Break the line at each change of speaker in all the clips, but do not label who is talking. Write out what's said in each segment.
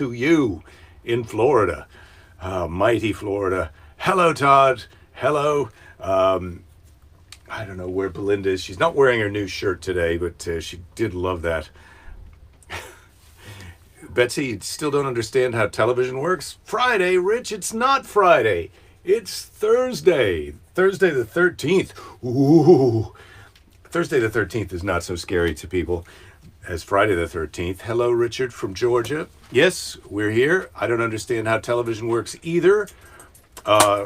to you in Florida, mighty Florida. Hello, Todd. Hello. I don't know where Belinda is. She's not wearing her new shirt today, but she did love that. Betsy, you still don't understand how television works? Friday, Rich, it's not Friday. It's Thursday. Thursday the 13th. Ooh. Thursday the 13th is not so scary to people as Friday the 13th. Hello, Richard from Georgia. Yes, we're here. I don't understand how television works either.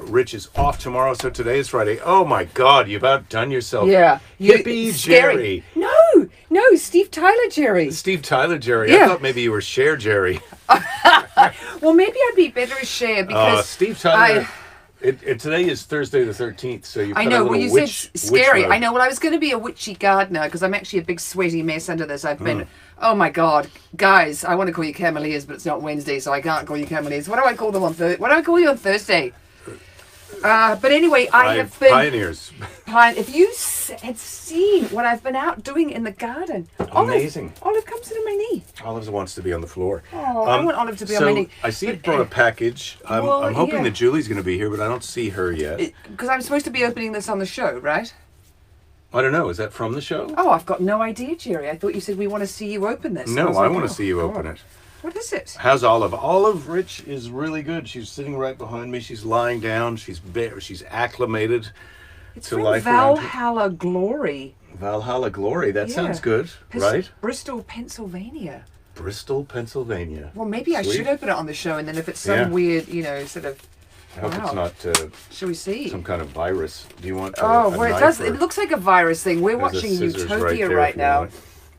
Rich is off tomorrow, so today is Friday. Oh my God, you've outdone yourself.
Yeah.
Hippie Jerry.
No, Steve Tyler Jerry.
Steve Tyler Jerry.
Yeah.
I thought maybe you were Cher Jerry.
Well, maybe I'd be better as Cher because
Steve Tyler. Today is Thursday the 13th, so you put
I know.
a little
Well, you
witch,
said scary.
witch
I know. Well, I was going to be a witchy gardener because I'm actually a big sweaty mess under this. I've been. Oh my God, guys! I want to call you Cameliers, but it's not Wednesday, so I can't call you Cameliers. What do I call them on Thursday? What do I call you on Thursday? But anyway, I have been
pioneers.
If you had seen what I've been out doing in the garden,
Amazing.
Olive comes to my knee.
Olive wants to be on the floor.
Oh, I want Olive to be on my knee.
I see you brought a package. I'm hoping that Julie's going to be here, but I don't see her yet.
Because I'm supposed to be opening this on the show, right?
I don't know. Is that from the show?
Oh, I've got no idea, Jerry. I thought you said we want to see you open this.
No, I want to see you open it.
What is it?
How's Olive? Olive, Rich, is really good. She's sitting right behind me. She's lying down. She's acclimated to life around here.
Valhalla Glory.
Valhalla Glory. That sounds good, right?
Bristol, Pennsylvania.
Bristol, Pennsylvania.
Well, maybe I should open it on the show, and then if it's some weird, sort of.
I hope it's not.
Shall we see?
Some kind of virus. Do you want?
It does. It looks like a virus thing. We're
There's
watching
Utopia
right now,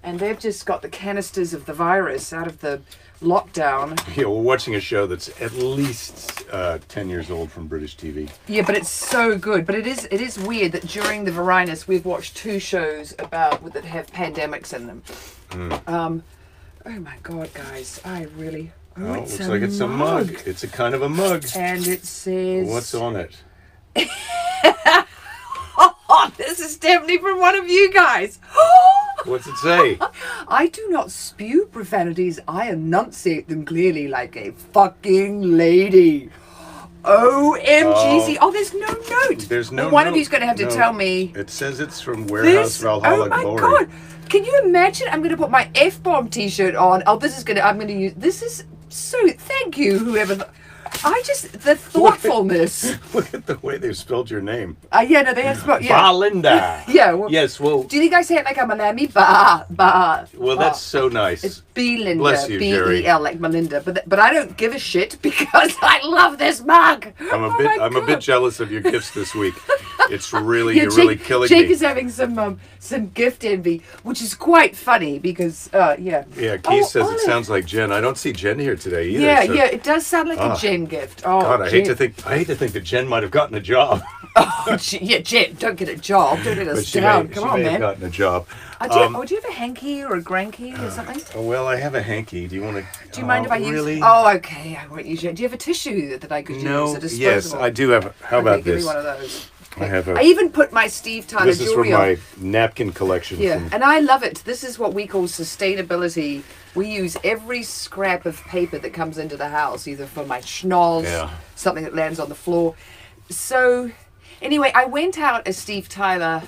and they've just got the canisters of the virus out of the lockdown.
Yeah, we're watching a show that's at least 10 years old from British TV.
Yeah, but it's so good. But it is weird that during the Varinus we've watched two shows that have pandemics in them. Oh my God, guys! I really.
Oh, it looks like it's a mug. It's a kind of a mug.
And it says...
What's on it?
Oh, this is definitely from one of you guys.
What's it say?
I do not spew profanities. I enunciate them clearly like a fucking lady. OMG. Oh, there's no note.
There's no note.
One of you's going to have to tell me.
It says it's from Warehouse Valhalla Glory.
Oh my God. Can you imagine? I'm going to put my F-bomb t-shirt on. I'm going to use... This is... So, thank you, whoever... the thoughtfulness.
Look at the way they've spelled your name.
They have spelled... Yeah.
Belinda.
Yeah. Well,
yes, well...
Do you think I say it like I'm a lammy?
Well, that's so nice.
It's Belinda.
Bless you, Jerry.
B-E-L, like Belinda. But I don't give a shit because I love this mug.
I'm a bit jealous of your gifts this week. It's really... you're really killing me.
Jake is having some gift envy, which is quite funny because,
Yeah, Keith says it sounds like Jen. I don't see Jen here today either.
Yeah, it does sound like a Jen gift. Oh,
God, I hate to think that Jen might have gotten a job.
Jen, don't get a job. Don't let us down. Come on, man.
She may have gotten a job.
Do you have a hanky or a granky or something?
Well, I have a hanky. Do you want to...
Do you mind if I use...
Really?
Oh, okay. I won't use it. Do you have a tissue that I could use?
No. Yes, I do have... How about
give
this?
Me one of those.
Okay.
I even put my Steve Tyler
jewelry on. This is from my napkin collection.
Yeah, and I love it. This is what we call sustainability. We use every scrap of paper that comes into the house, either for my schnalls, something that lands on the floor. So, anyway, I went out as Steve Tyler.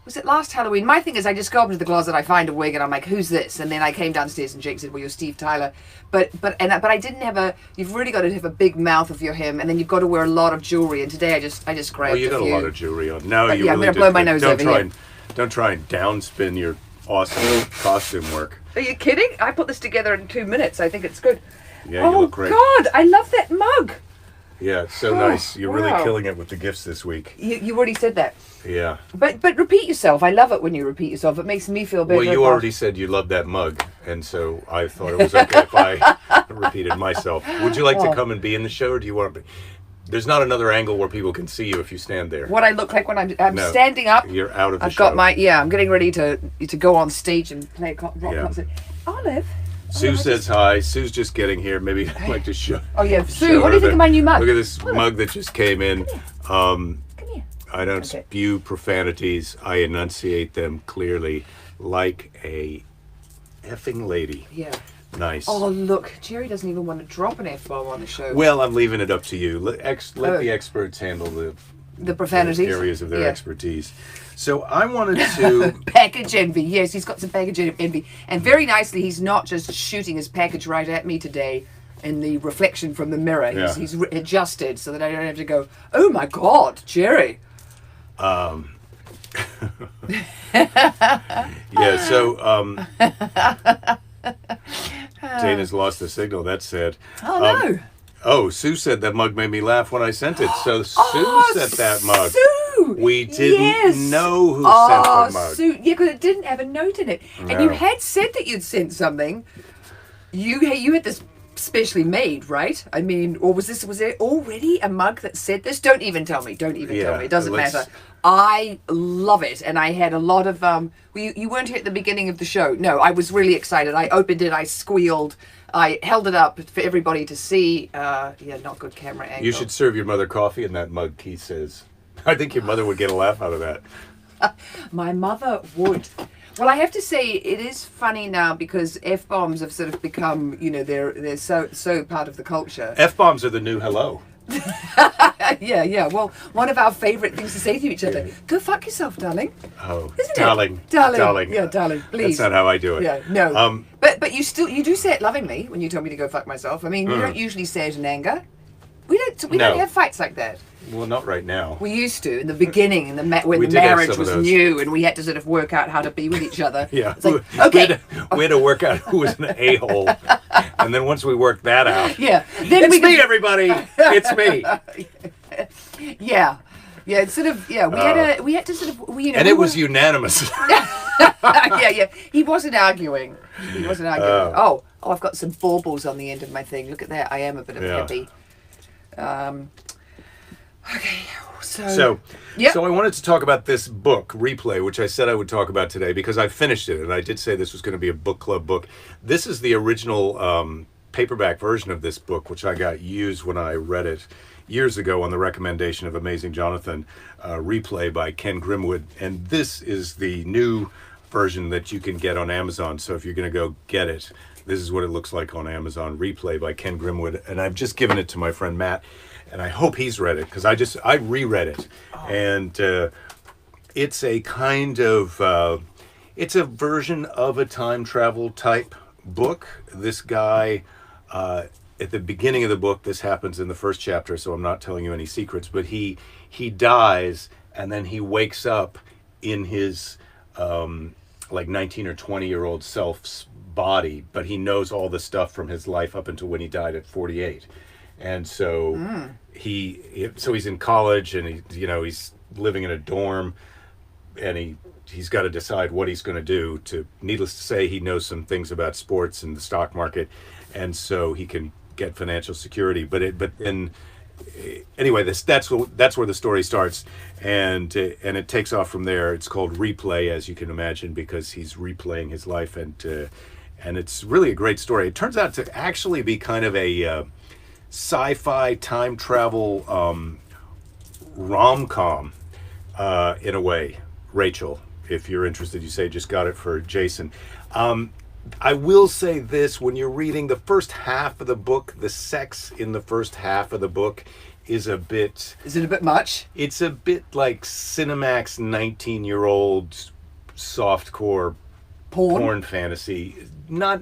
Was it last Halloween? My thing is I just go up into the closet, I find a wig, and I'm like, who's this? And then I came downstairs and Jake said, well, you're Steve Tyler. But I didn't have you've really got to have a big mouth if you're him, and then you've got to wear a lot of jewelry. And today I just grabbed a few.
Well, you got a lot of jewelry on. No, you really
I'm going to blow my nose over here.
Don't try and downspin your awesome costume work.
Are you kidding? I put this together in 2 minutes. I think it's good.
Yeah, you look great.
Oh, God, I love that mug.
Yeah, it's so nice. You're really killing it with the gifts this week.
You already said that.
Yeah.
But repeat yourself. I love it when you repeat yourself. It makes me feel better.
Well, you already said you loved that mug, and so I thought it was okay if I repeated myself. Would you like to come and be in the show, or do you want to be... There's not another angle where people can see you if you stand there.
What I look like when I'm standing up.
You're out of the show.
I've got my... Yeah, I'm getting ready to go on stage and play rock concert. Olive...
Sue says hi. Sue's just getting here. Maybe I'd like to show.
Oh yeah, Sue. What do you think of my new mug?
Look at this mug that just came in.
Come here.
I don't spew profanities. I enunciate them clearly, like a effing lady.
Yeah.
Nice.
Oh, look, Jerry doesn't even want to drop an F-bomb on the show.
Well, I'm leaving it up to you. Let the experts handle
the profanities.
areas of their expertise. So I wanted to...
Package envy. Yes, he's got some package envy. And very nicely, he's not just shooting his package right at me today in the reflection from the mirror. He's adjusted so that I don't have to go, oh my God, Jerry.
Yeah, so... Dana's lost the signal. That's sad.
Oh, no.
Oh, Sue said that mug made me laugh when I sent it. So Sue sent that mug.
Sue!
We didn't know who sent the mug.
Sue. Yeah, because it didn't have a note in it.
No.
And you had said that you'd sent something. You had this specially made, right? I mean, or was there already a mug that said this? Don't even tell me. Don't even tell me. It doesn't matter. I love it. And I had a lot of... you weren't here at the beginning of the show. No, I was really excited. I opened it. I squealed. I held it up for everybody to see. Not good camera angle.
You should serve your mother coffee in that mug, Keith says. I think your mother would get a laugh out of that.
My mother would. Well, I have to say, it is funny now because F-bombs have sort of become, they're so part of the culture.
F-bombs are the new hello.
Yeah. Well, one of our favourite things to say to each other, go fuck yourself, darling.
Oh,
isn't
darling.
It? Darling. Yeah, darling, please.
That's not how I do it.
Yeah, no. But you do say it lovingly when you tell me to go fuck myself. I mean, you don't usually say it in anger. We don't have fights like that.
Well, not right now.
We used to in the beginning, when the marriage was new, and we had to sort of work out how to be with each other.
Yeah.
It's like, okay.
We had to work out who was an a-hole, and then once we worked that out,
yeah, then
it's me, everybody. It's me.
Yeah. It's sort of we had to sort of
and it was unanimous.
Yeah. He wasn't arguing. Oh, I've got some baubles on the end of my thing. Look at that. I am a bit of happy. Okay, so I wanted to talk about this book, Replay, which I said I would talk about today because I finished it, and I did say this was going to be a book club book. This is the original paperback version of this book, which I got used when I read it years ago on the recommendation of Amazing Jonathan, Replay by Ken Grimwood, and this is the new version that you can get on Amazon. So if you're going to go get it, this is what it looks like on Amazon, Replay by Ken Grimwood, and I've just given it to my friend Matt. And I hope he's read it because I reread it, and it's a kind of it's a version of a time travel type book. This guy at the beginning of the book, this happens in the first chapter, so I'm not telling you any secrets. But he dies, and then he wakes up in his like 19 or 20-year-old self's body, but he knows all the stuff from his life up until when he died at 48. And so he's in college, and he's living in a dorm, and he's got to decide what he's going to do. Needless to say, he knows some things about sports and the stock market, and so he can get financial security. But then anyway, that's where the story starts, and it takes off from there. It's called Replay, as you can imagine, because he's replaying his life, and it's really a great story. It turns out to actually be kind of a sci-fi time travel rom-com in a way. Rachel, if you're interested, you say just got it for Jason. I will say this: when you're reading the first half of the book, the sex in the first half of the book is a bit... Is it a bit much?
It's a bit like Cinemax 19-year-old softcore porn fantasy. Not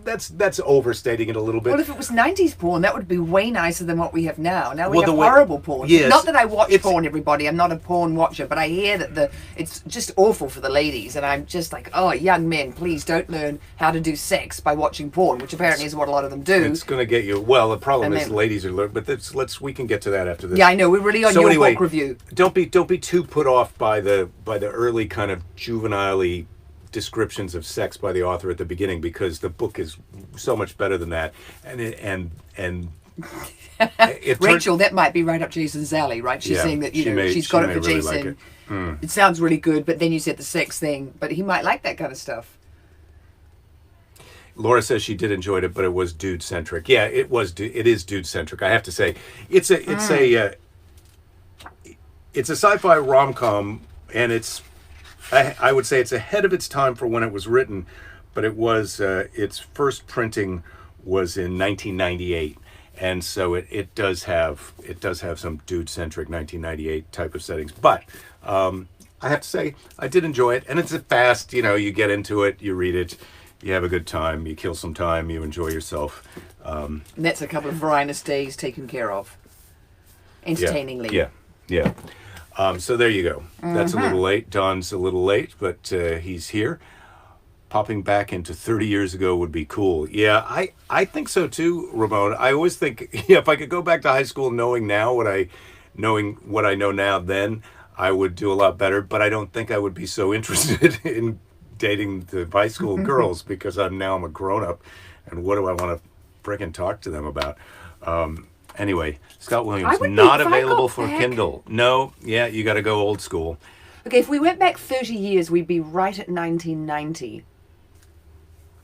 that's overstating it a little bit.
Well, if it was 90s porn, that would be way nicer than what we have now. Now we have horrible porn.
Yes,
not that I watch porn, everybody. I'm not a porn watcher, but I hear that it's just awful for the ladies, and I'm just like, oh, young men, please don't learn how to do sex by watching porn, which apparently is what a lot of them do.
It's going to get you. Well, the problem is ladies are learning, but we can get to that after this.
Yeah, I know. We're really on your book review.
Don't be too put off by the early kind of juvenile-y descriptions of sex by the author at the beginning, because the book is so much better than that, and
Rachel, that might be right up Jason's alley, right? She's saying that she's got it for really Jason. Like it sounds really good, but then you said the sex thing, but he might like that kind of stuff.
Laura says she did enjoy it, but it was dude centric. Yeah, it is dude centric. I have to say, it's a sci-fi rom-com, and I would say it's ahead of its time for when it was written, but it was its first printing was in 1998, and so it does have some dude-centric 1998 type of settings. But I have to say I did enjoy it, and it's a fast. You get into it, you read it, you have a good time, you kill some time, you enjoy yourself.
And that's a couple of Varinus days taken care of, entertainingly.
Yeah. So there you go. That's a little late. Don's a little late, but he's here. Popping back into 30 years ago would be cool. Yeah, I think so too, Ramon. I always think, if I could go back to high school knowing what I know now then, I would do a lot better. But I don't think I would be so interested in dating the high school girls because I'm a grown-up, and what do I want to frickin' talk to them about? Anyway, Scott Williams, not available for Kindle. No, yeah, you got to go old school.
Okay, if we went back 30 years, we'd be right at 1990.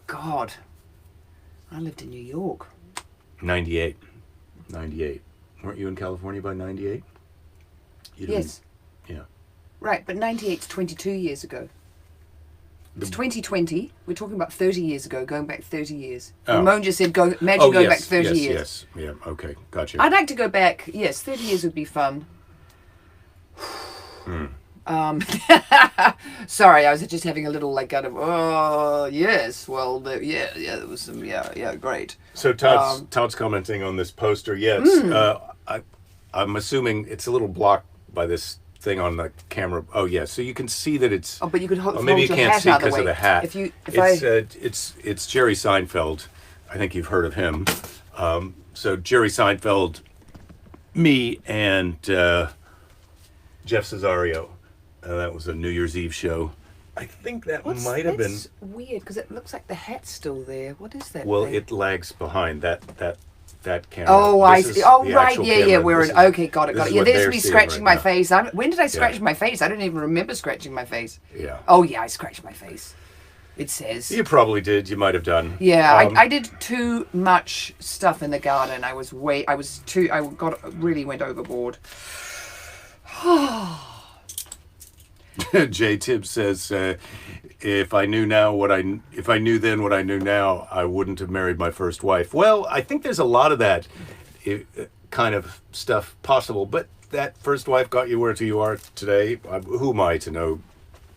God, I lived in New York.
98. Weren't you in California by 98?
Yes.
Yeah.
Right, but 98's 22 years ago. It's 2020. We're talking about 30 years ago, going back 30 years.
Oh.
Ramon just said, going back 30 years.
Yes, yeah, okay, gotcha.
I'd like to go back, 30 years would be fun. Sorry, I was just having a little there was some, great.
So Todd's commenting on this poster. Yes, I'm assuming it's a little blocked by this thing on the camera. Oh yeah, so you can see that it's.
Oh, but you could hold
maybe you
your
can't
hat
see
out of the
because of
way.
the hat.
It's
Jerry Seinfeld. I think you've heard of him. So Jerry Seinfeld, me, and Jeff Cesario. That was a New Year's Eve show. I think that might have been.
That's weird because it looks like the hat's still there. What is that?
Well,
thing?
it lags behind that camera.
Oh, I see. Oh, right. Yeah.
We're
Okay, got it. Yeah, there's me scratching my face. When did I scratch my face? I don't even remember scratching my face.
Yeah.
Oh, yeah, I scratched my face. It says.
You probably did. You might have done.
Yeah, I did too much stuff in the garden. I really went overboard.
Jay Tibbs says, if I knew then what I knew now, I wouldn't have married my first wife. Well, I think there's a lot of that kind of stuff possible, but that first wife got you where you are today. Who am I to know,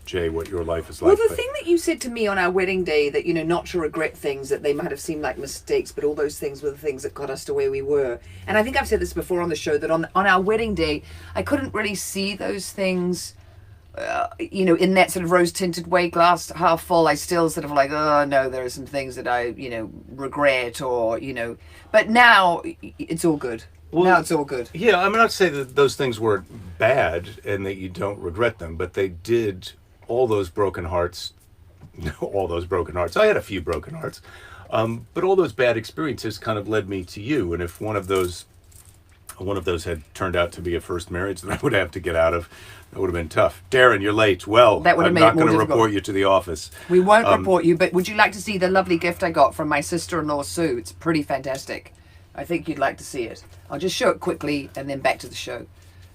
Jay, what your life is like?
Well, the thing that you said to me on our wedding day, that, not to regret things, that they might have seemed like mistakes, but all those things were the things that got us to where we were. And I think I've said this before on the show, that on our wedding day, I couldn't really see those things in that sort of rose-tinted way, glass half full. I still sort of oh no, there are some things that I, regret, or, but now it's all good. Well, now it's all good.
Yeah, I'm not saying that those things were bad and that you don't regret them, but they did all those broken hearts. I had a few broken hearts, but all those bad experiences kind of led me to you. And if one of those had turned out to be a first marriage that I would have to get out of, that would have been tough. Darren, you're late. Well, I'm not going to report you to the office.
We won't report you, but would you like to see the lovely gift I got from my sister-in-law, Sue? It's pretty fantastic. I think you'd like to see it. I'll just show it quickly and then back to the show.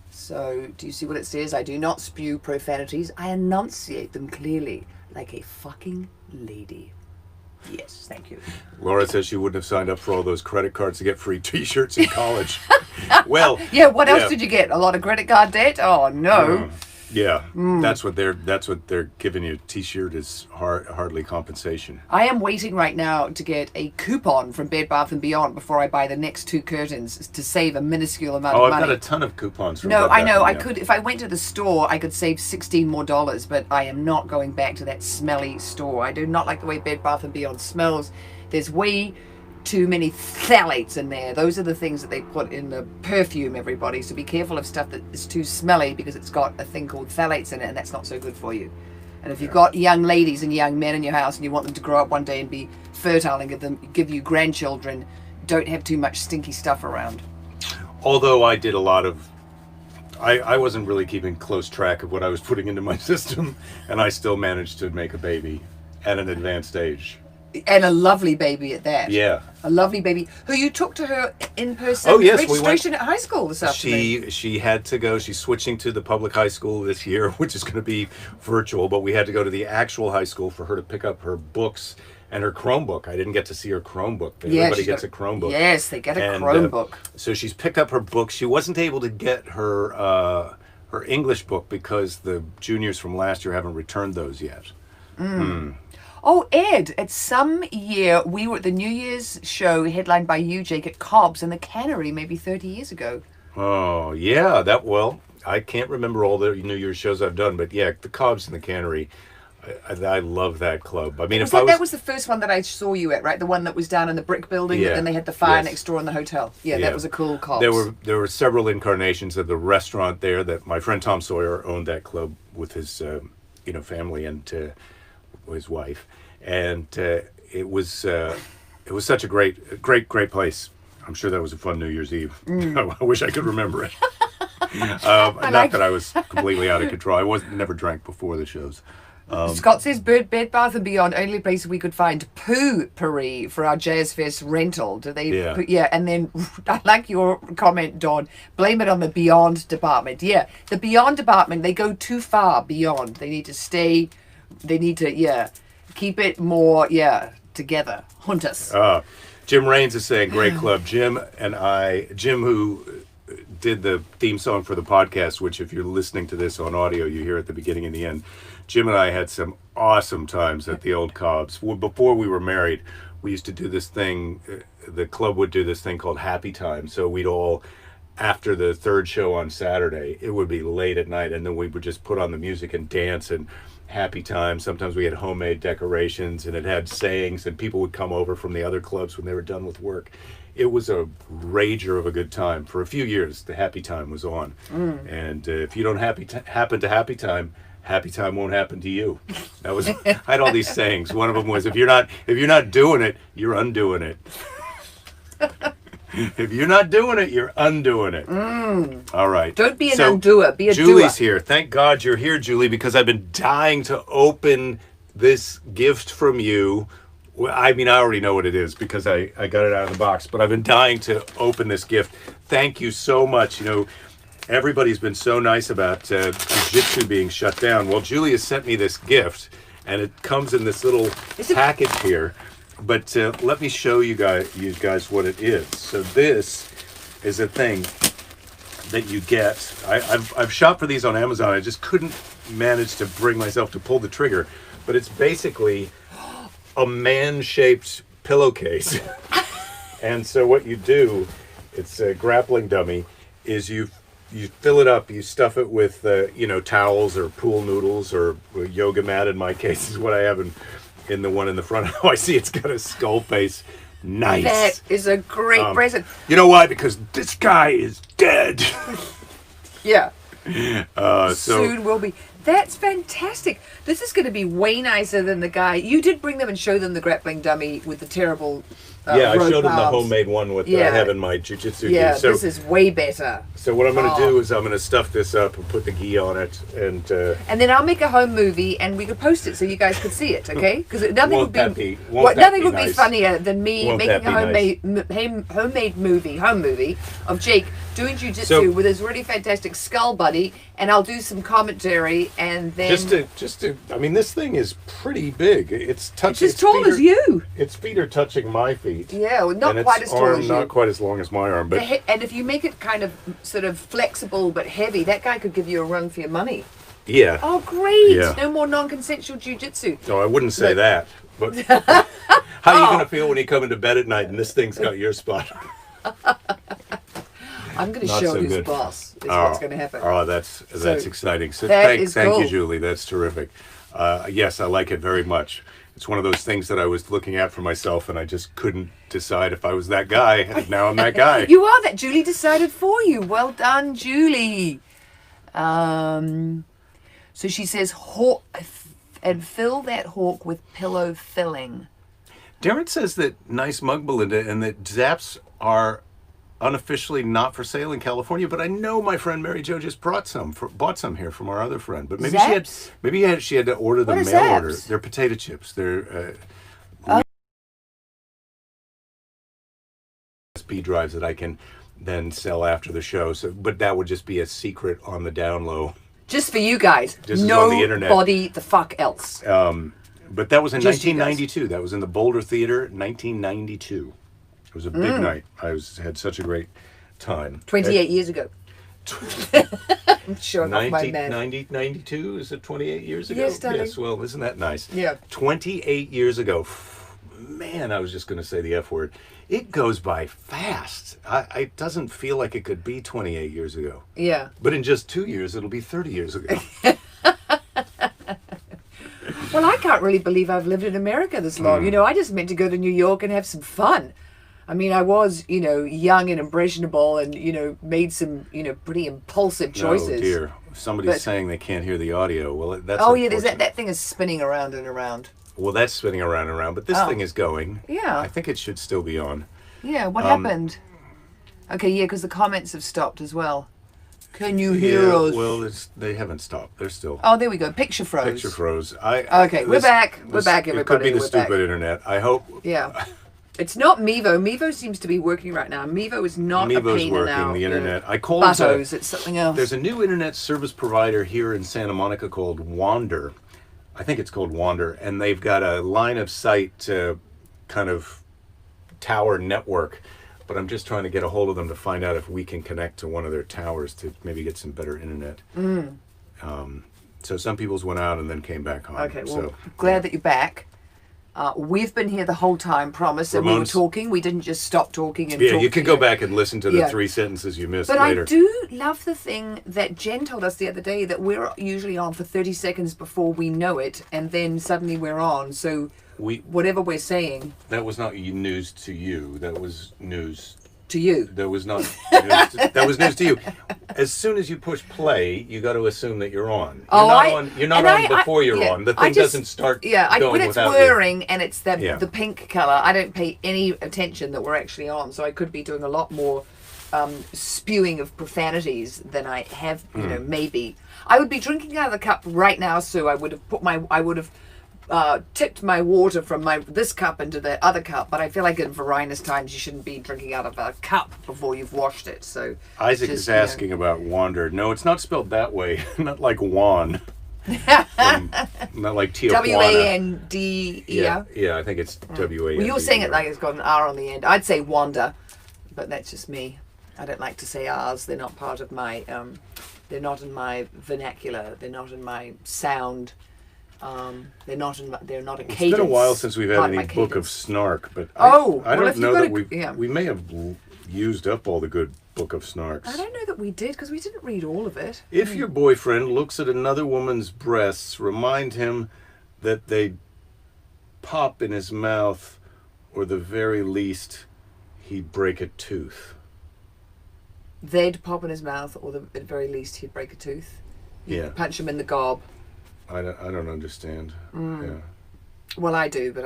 So, do you see what it says? I do not spew profanities. I enunciate them clearly, like a fucking lady. Yes, thank you.
Laura says she wouldn't have signed up for all those credit cards to get free T-shirts in college. Well,
yeah. What else did you get? A lot of credit card debt? Oh no.
That's what they're giving you. T-shirt is hardly compensation.
I am waiting right now to get a coupon from Bed Bath & Beyond before I buy the next 2 curtains to save a minuscule amount of money.
I've got a ton of coupons from
No,
Bed Bath
I know.
&
I
Beyond.
could, if I went to the store, I could save $16 more, but I am not going back to that smelly store. I do not like the way Bed Bath & Beyond smells. There's way too many phthalates in there. Those are the things that they put in the perfume, everybody. So be careful of stuff that is too smelly, because it's got a thing called phthalates in it, and that's not so good for you. And if you've got young ladies and young men in your house and you want them to grow up one day and be fertile and give you grandchildren, don't have too much stinky stuff around.
Although I did a lot of, I wasn't really keeping close track of what I was putting into my system, and I still managed to make a baby at an advanced age.
And a lovely baby at that.
Yeah.
A lovely baby who you took to her in-person registration at high school this afternoon.
She had to go. She's switching to the public high school this year, which is going to be virtual, but we had to go to the actual high school for her to pick up her books and her Chromebook. I didn't get to see her Chromebook. Everybody gets a Chromebook.
Yes, they get a Chromebook.
So she's picked up her books. She wasn't able to get her her English book because the juniors from last year haven't returned those yet.
Oh, Ed, at some year, we were at the New Year's show headlined by you, Jake, at Cobb's in the Cannery maybe 30 years ago.
Oh, yeah. I can't remember all the New Year's shows I've done, but yeah, the Cobb's in the Cannery. I love that club. I mean,
that was the first one that I saw you at, right? The one that was down in the brick building, and then they had the fire next door in the hotel. Yeah, that was a cool Cobb's.
There were several incarnations of the restaurant there that my friend Tom Sawyer owned that club with his family and his wife, and it was such a great place. I'm sure that was a fun New Year's Eve. I wish I could remember it. Not that I was completely out of control. I never drank before the shows.
Scott says Bed Bath & Beyond, only place we could find poo-pourri for our Jazz Fest rental. Do they? Yeah. And then I like your comment, Dawn. Blame it on the Beyond department. Yeah, the Beyond department, they go too far beyond. They need to stay. They need to keep it more together. Hunt us.
Jim Raines is saying great club. Jim who did the theme song for the podcast, which if you're listening to this on audio, you hear at the beginning and the end. Jim and I had some awesome times at the old Cobb's. Before we were married, we used to do this thing, the club would do this thing called Happy Time. So we'd all, after the third show on Saturday, it would be late at night, and then we would just put on the music and dance and happy time. Sometimes we had homemade decorations, and it had sayings, and people would come over from the other clubs when they were done with work. It was a rager of a good time. For a few years, the Happy Time was on. And if you don't happen to Happy Time won't happen to you. I had all these sayings. One of them was, if you're not doing it, you're undoing it. If you're not doing it, you're undoing it. All right.
Don't be an undoer. Be a doer.
Julie's here. Thank God you're here, Julie, because I've been dying to open this gift from you. I mean, I already know what it is because I got it out of the box, but I've been dying to open this gift. Thank you so much. Everybody's been so nice about jiu-jitsu being shut down. Well, Julie has sent me this gift, and it comes in this little package here. But let me show you guys what it is. So this is a thing that you get. I've shopped for these on Amazon. I just couldn't manage to bring myself to pull the trigger. But it's basically a man-shaped pillowcase. And so what you do, it's a grappling dummy, is you fill it up, you stuff it with towels or pool noodles or a yoga mat. In my case is what I have in the one in the front. Oh, I see it's got a skull face. Nice.
That is a great present.
You know why? Because this guy is dead.
Yeah.
So
soon will be. That's fantastic. This is going to be way nicer than the guy. You did bring them and show them the grappling dummy with the terrible
I showed them the homemade one with I have in my jiu-jitsu gi.
Yeah, this is way better.
So what I'm going to do is I'm going to stuff this up and put the gi on it. And
then I'll make a home movie and we could post it so you guys could see it, okay? Because nothing would be funnier than me making a homemade movie of Jake doing jiu-jitsu with his really fantastic skull buddy, and I'll do some commentary, and then
I mean, this thing is pretty big. It's
as tall as you.
Its feet are touching my feet.
Yeah, well, not quite as tall as you.
Not quite as long as my arm, but
and if you make it kind of sort of flexible but heavy, that guy could give you a run for your money.
Yeah.
Oh, great!
Yeah.
No more non-consensual jiu-jitsu.
No, I wouldn't say that. But how are you going to feel when you come into bed at night and this thing's got your spot?
I'm going to show who's boss. Is what's going to happen.
Oh, that's exciting. So
thank
you, Julie. That's terrific. Yes, I like it very much. It's one of those things that I was looking at for myself, and I just couldn't decide if I was that guy. And now I'm that guy.
You are that. Julie decided for you. Well done, Julie. So she says, hawk, and fill that hawk with pillow filling.
Darren says that nice mug, Belinda, and that Zaps are unofficially not for sale in California, but I know my friend Mary Jo just bought some here from our other friend. But maybe she had to order the mail order. They're potato chips. They're USB drives that I can then sell after the show. So, but that would just be a secret on the down low.
Just for you guys.
Just on the internet.
Nobody the fuck else.
But that was in
Just
1992. That was in the Boulder Theater, 1992. It was a big night. Had such a great time.
28 years ago. I'm showing off my man.
92? Is it 28 years ago?
Yes, darling.
Yes, well, isn't that nice?
Yeah.
28 years ago. Man, I was just going to say the F word. It goes by fast. It doesn't feel like it could be 28 years ago.
Yeah.
But in just 2 years, it'll be 30 years ago.
Well, I can't really believe I've lived in America this long. You know, I just meant to go to New York and have some fun. I mean, I was, young and impressionable and, made some, pretty impulsive choices.
Oh, dear. Somebody's saying they can't hear the audio. Well, that's
there's that thing is spinning around and around.
Well, that's spinning around and around, but this thing is going.
Yeah.
I think it should still be on.
Yeah, what happened? Okay, yeah, because the comments have stopped as well. Can you hear us?
Well, they haven't stopped. They're still.
Oh, there we go. Picture froze.
Picture froze.
Okay, we're back. We're back, everybody.
It could be the
We're
stupid
back.
internet. I hope.
Yeah. It's not Mevo. Mevo seems to be working right now. Mevo is not a
Mevo's
pain
working,
in our
the internet. I called
buttos. It's something else.
There's a new internet service provider here in Santa Monica called Wander. I think it's called Wander, and they've got a line of sight kind of tower network. But I'm just trying to get a hold of them to find out if we can connect to one of their towers to maybe get some better internet. So some people's went out and then came back on.
Okay, well, glad that you're back. We've been here the whole time, promise, and we were talking. We didn't just stop talking and
you can go back and listen to the 3 sentences you missed
but
later.
I do love the thing that Jen told us the other day, that we're usually on for 30 seconds before we know it, and then suddenly we're on. So whatever we're saying...
That was not news to you. That was news...
To you.
That was not that was news to you. As soon as you push play, you got to assume that you're on. You're not on before you're on. The thing doesn't start going
when it's
without
whirring
you.
And it's the pink color, I don't pay any attention that we're actually on. So I could be doing a lot more spewing of profanities than I have, maybe. I would be drinking out of the cup right now, Sue. I would have tipped my water from this cup into the other cup, but I feel like in Varinus times you shouldn't be drinking out of a cup before you've washed it. So
Isaac is asking about wander. No, it's not spelled that way. Not like Juan. Not like Tijuana.
W-A-N-D-E.
Yeah, I think it's W-A-N-D.
Well, you're saying it like it's got an R on the end. I'd say wander, but that's just me. I don't like to say R's. They're not part of my. They're not in my vernacular. They're not in my sound. They're not a cadence.
It's been a while since we've had any book of snark, but I don't know that we may have used up all the good book of snarks.
I don't know that we did, because we didn't read all of it.
If your boyfriend looks at another woman's breasts, remind him that they pop in his mouth, or the very least, he'd break a tooth.
They'd pop in his mouth, or at the very least, he'd break a tooth. You'd punch him in the gob.
I don't understand. Yeah.
Well, I do, but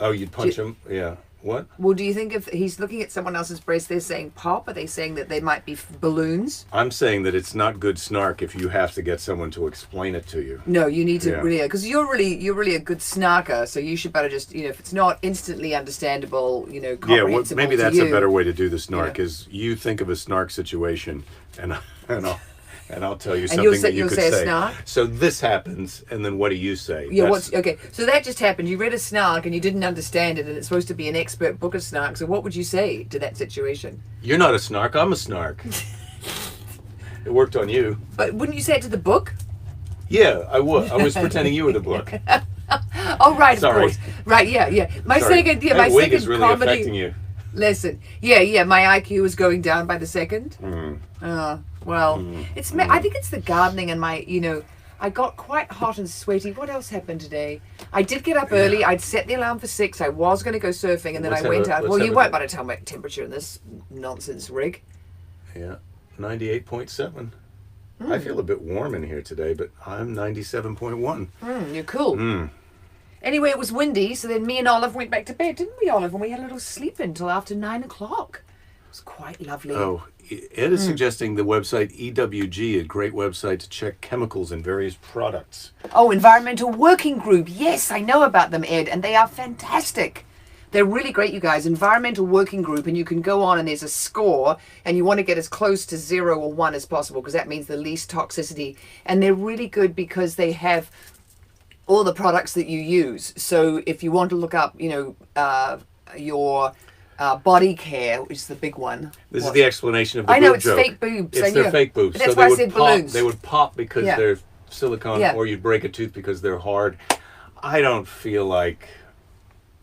Oh, you'd punch him? Yeah. What?
Well, do you think if he's looking at someone else's breast, they're saying pop? Are they saying that they might be balloons?
I'm saying that it's not good snark if you have to get someone to explain it to you.
No, you need to really, because you're really a good snarker. So you should better just, if it's not instantly understandable, comprehensible.
Maybe that's a better way to do the snark. Is you think of a snark situation, and I'll tell you something that you could say. A snark? So this happens, and then what do you say?
Yeah, okay. So that just happened. You read a snark and you didn't understand it, and it's supposed to be an expert book of snark. So what would you say to that situation? You're
not a snark. I'm a snark. It worked on you.
But wouldn't you say it to the book?
Yeah, I would. I was pretending you were the book.
Oh, right,
Sorry.
of course. Right, yeah. My second
wig is really
comedy
affecting you.
Listen, my IQ is going down by the second. It's I think it's the gardening and my, I got quite hot and sweaty. What else happened today? I did get up early. I'd set the alarm for 6. I was going to go surfing, and then I went out. Well, you won't want to tell my temperature in this nonsense rig.
Yeah, 98.7. I feel a bit warm in here today, but I'm 97.1.
You're cool. Anyway, it was windy, so then me and Olive went back to bed, didn't we, Olive? And we had a little sleep until after 9 o'clock. It was quite lovely.
Oh, Ed is suggesting the website EWG, a great website to check chemicals in various products.
Oh, Environmental Working Group. Yes, I know about them, Ed, and they are fantastic. They're really great, you guys. Environmental Working Group, and you can go on and there's a score, and you want to get as close to 0 or 1 as possible because that means the least toxicity. And they're really good because they have all the products that you use. So if you want to look up, your body care, which is the big one.
This is the explanation of the
I know,
boob
it's
joke.
fake boobs.
It's their fake boobs.
That's
so
why I
would
said
pop,
balloons.
They would pop because they're silicone, or you'd break a tooth because they're hard. I don't feel like...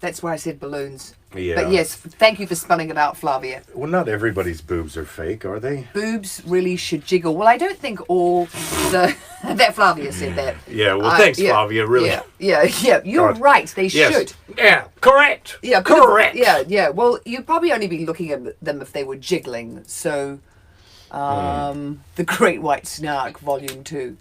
That's why I said balloons.
Yeah.
But yes, thank you for spelling it out, Flavia.
Well, not everybody's boobs are fake, are they?
Boobs really should jiggle. Well, I don't think all the... that Flavia said that.
Yeah, well, thanks, Flavia, really.
Yeah. You're right, they should.
Yeah, correct.
Yeah,
correct.
Yeah. Well, you'd probably only be looking at them if they were jiggling. So, The Great White Snark, Volume 2.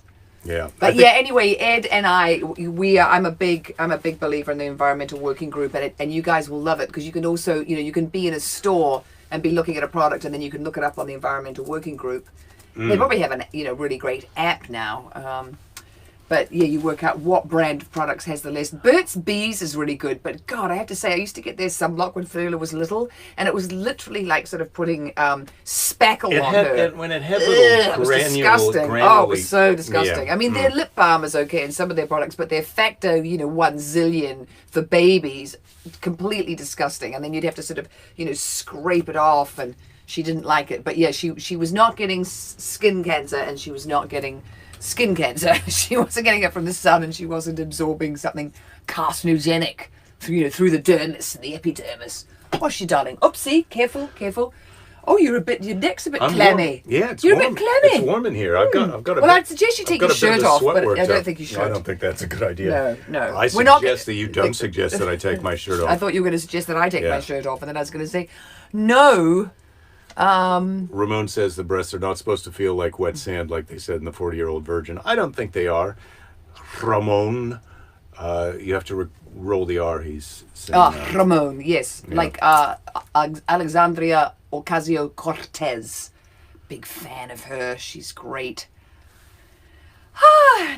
Yeah.
But anyway, Ed and I'm a big believer in the Environmental Working Group, and you guys will love it because you can also, you can be in a store and be looking at a product, and then you can look it up on the Environmental Working Group. They probably have a really great app now. But yeah, you work out what brand of products has the list. Burt's Bees is really good, but God, I have to say, I used to get their sunblock when Furla was little, and it was literally like sort of putting spackle on her.
When it had little
it was disgusting. Oh, it was so disgusting.
Yeah.
I mean, their lip balm is okay in some of their products, but their factor, 1 zillion for babies, completely disgusting. And then you'd have to sort of, scrape it off, and she didn't like it. But yeah, she was not getting skin cancer, and she was not getting skin cancer. She wasn't getting it from the sun, and she wasn't absorbing something carcinogenic through the dermis and the epidermis. Was she, darling? Oopsie, careful. Oh, your neck's a bit clammy.
Warm. Yeah,
you're
warm.
a bit clammy.
It's warm in here. I've got a
Well, I'd suggest you take your shirt off, but I don't think you should.
No, I don't think that's a good idea.
No.
I suggest that you don't suggest that I take my shirt off.
I thought you were going to suggest that I take my shirt off, and then I was going to say, no.
Ramon says the breasts are not supposed to feel like wet sand, like they said in the 40-Year-Old Virgin. I don't think they are. Ramon, you have to roll the R. He's saying.
Ramon, yes, like Alexandria Ocasio-Cortez. Big fan of her. She's great.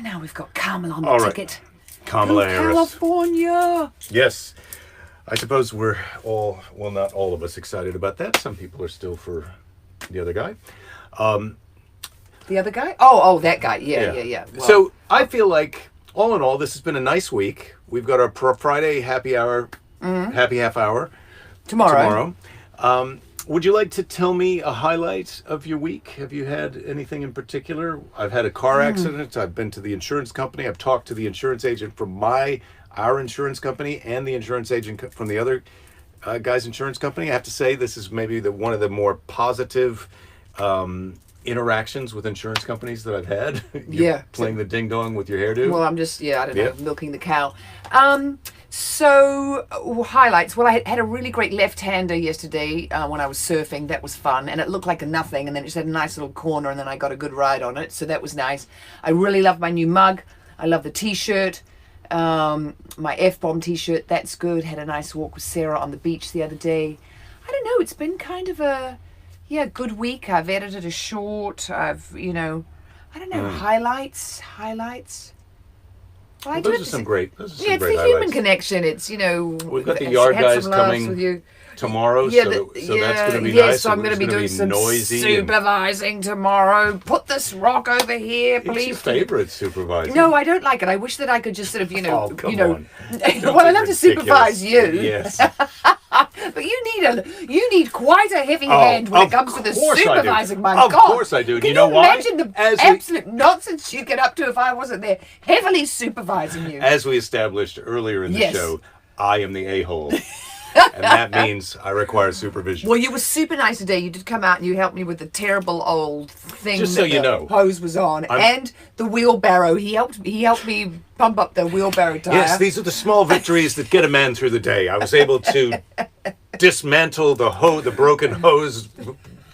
Now we've got Kamala on the ticket.
Kamala Harris.
California.
Yes. I suppose we're all, well, not all of us excited about that. Some people are still for the other guy.
The other guy? Oh, that guy. Yeah. Well,
so I feel like, all in all, this has been a nice week. We've got our Friday happy hour, happy half hour tomorrow. Would you like to tell me a highlight of your week? Have you had anything in particular? I've had a car accident. I've been to the insurance company. I've talked to the insurance agent from our insurance company and the insurance agent from the other guy's insurance company. I have to say this is maybe one of the more positive interactions with insurance companies that I've had. Playing the ding dong with your hairdo.
Well, I'm just, I don't know, milking the cow. So, highlights. Well, I had a really great left-hander yesterday when I was surfing. That was fun. And it looked like a nothing. And then it just had a nice little corner. And then I got a good ride on it. So that was nice. I really love my new mug. I love the T-shirt. My F-bomb T-shirt. That's good. Had a nice walk with Sarah on the beach the other day. I don't know. It's been kind of a, good week. I've edited a short. I've, I don't know, highlights. Well,
those are some great.
It's the human connection. It's
we've got the yard guys coming tomorrow, so that's going to be nice.
So I'm going to be doing some
noisy
supervising tomorrow. Put this rock over here, please.
It's your favorite supervising.
No, I don't like it. I wish that I could just sort of,
Oh, come on.
Well, I love to supervise you.
Yes.
But you need quite a heavy hand when it comes to the supervising. My God,
of course I do.
Can
you know why?
Imagine the absolute nonsense you'd get up to if I wasn't there, heavily supervising you.
As we established earlier in the show, I am the a-hole. And that means I require supervision.
Well, you were super nice today. You did come out and you helped me with the terrible old thing
Just so
that the hose was on. And the wheelbarrow. He helped me pump up the wheelbarrow tire.
Yes, these are the small victories that get a man through the day. I was able to dismantle the broken hose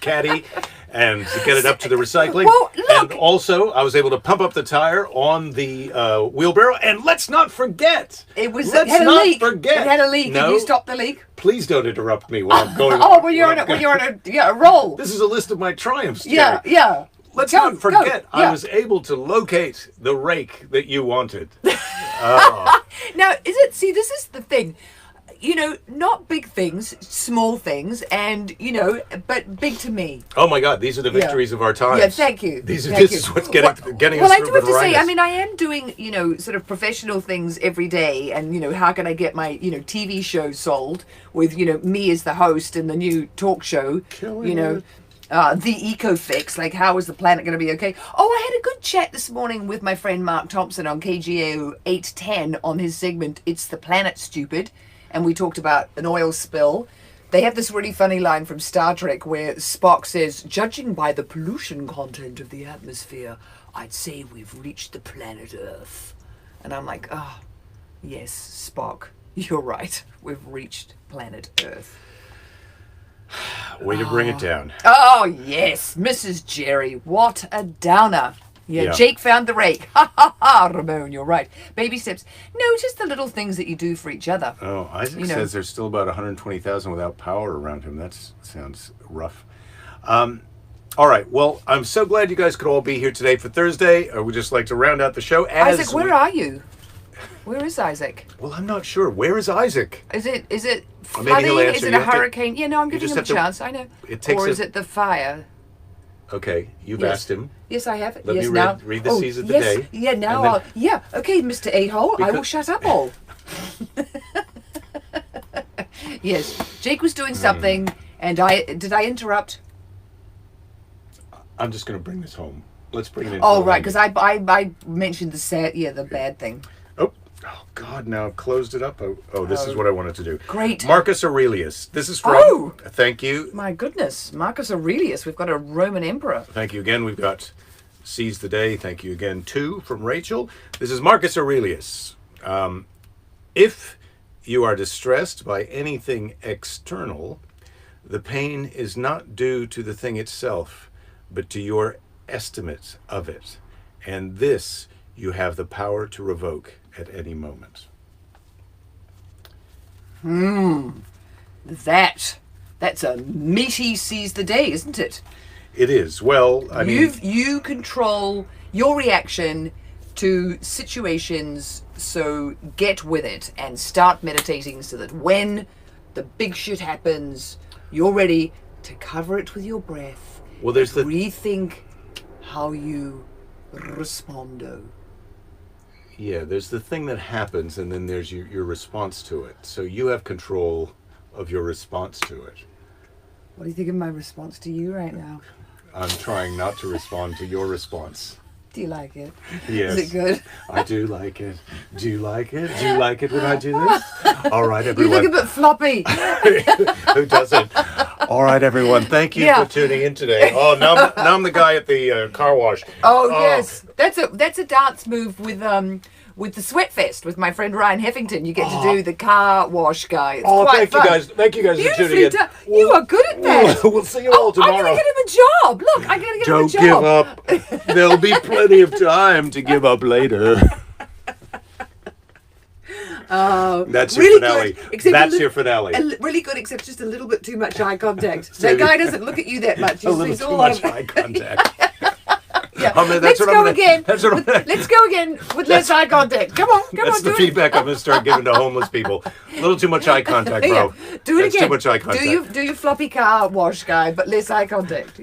caddy and to get it up to the recycling.
Well, look.
And also, I was able to pump up the tire on the wheelbarrow. And let's not forget.
It had a leak. It had a leak.
No,
Can you stop the leak?
Please don't interrupt me when I'm going.
When you're on a roll.
This is a list of my triumphs.
Yeah.
Let's not forget, I was able to locate the rake that you wanted.
Now, this is the thing. not big things, small things, and, but big to me.
Oh my God, these are the victories of our times.
Yeah, thank you.
This is what's getting us
Well, I
through
do have to say,
arthritis.
I mean, I am doing, sort of professional things every day, and, how can I get my, TV show sold with, me as the host in the new talk show,
Killing it.
The Eco Fix, like how is the planet going to be okay? Oh, I had a good chat this morning with my friend Mark Thompson on KGAO 810 on his segment, It's the Planet, Stupid, and we talked about an oil spill. They have this really funny line from Star Trek where Spock says, judging by the pollution content of the atmosphere, I'd say we've reached the planet Earth. And I'm like, yes, Spock, you're right. We've reached planet Earth.
Way to bring it down.
Oh, yes, Mrs. Jerry, what a downer. Yeah, Jake found the rake. Ha, ha, ha, Ramon, you're right. Baby steps. No, just the little things that you do for each other.
Oh, Isaac says there's still about 120,000 without power around him. That sounds rough. All right, well, I'm so glad you guys could all be here today for Thursday. I would just like to round out the show.
Isaac, where are you? Where is Isaac?
Well, I'm not sure. Where is Isaac?
Is it
Maybe he'll
flooding?
answer.
Is it
You
a
have to-
hurricane? Yeah, no, I'm
you
giving
just
him a
have to-
chance. I know.
It takes
Or is it the fire?
Okay, you've
Yes.
asked him.
Yes, I have.
Let
yes,
me
now.
read the C's of the
yes.
day.
Yeah, now
And then-
okay, Mr. A-hole, I will shut up all. Yes, Jake was doing something, and did I interrupt?
I'm just going to bring this home. Let's bring it in.
Oh, right, because I mentioned the bad thing.
Oh, God, now I've closed it up. Oh, this is what I wanted to do.
Great.
Marcus Aurelius. This is from...
Oh!
Thank you.
My goodness, Marcus Aurelius, we've got a Roman emperor.
Thank you again. We've got Seize the Day. Thank you again, too, from Rachel. This is Marcus Aurelius. If you are distressed by anything external, the pain is not due to the thing itself, but to your estimate of it. And this you have the power to revoke at any moment.
That's a meaty seize the day, isn't it?
It is. Well, I mean...
You control your reaction to situations, so get with it and start meditating so that when the big shit happens, you're ready to cover it with your breath.
Well, there's the...
Rethink how you respondo.
Yeah, there's the thing that happens, and then there's your response to it. So you have control of your response to it.
What do you think of my response to you right now?
I'm trying not to respond to your response.
Do you like it?
Yes.
Is it good?
I do like it. Do you like it? Do you like it when I do this? All right,
You
everyone.
look a bit floppy.
Who doesn't? All right, everyone. Thank you for tuning in today. Oh, now I'm the guy at the car wash.
Oh, yes, that's a dance move with the Sweatfest with my friend Ryan Heffington. You get to do the car wash guy. It's quite fun.
Thank you guys for tuning
Beautifully
in.
done. You are good at that.
We'll see you all tomorrow.
I'm going to get him a job. Look, I'm going to get him a
Don't
job.
give up. There'll be plenty of time to give up later. That's your
really
finale.
good, except
That's your finale.
Really good, except just a little bit too much eye contact. That guy doesn't look at you that much.
A little too much eye contact.
Yeah.
Let's go
again. Let's go again with less eye contact. Come on,
That's the
do
feedback I'm going to start giving to homeless people. A little too much eye contact, bro.
Yeah. Do it
That's
again.
too much eye contact.
Do your floppy car wash guy, but less eye contact.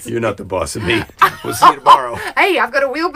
You're not the boss of me. We'll see you tomorrow.
Hey, I've got a wheelbarrow.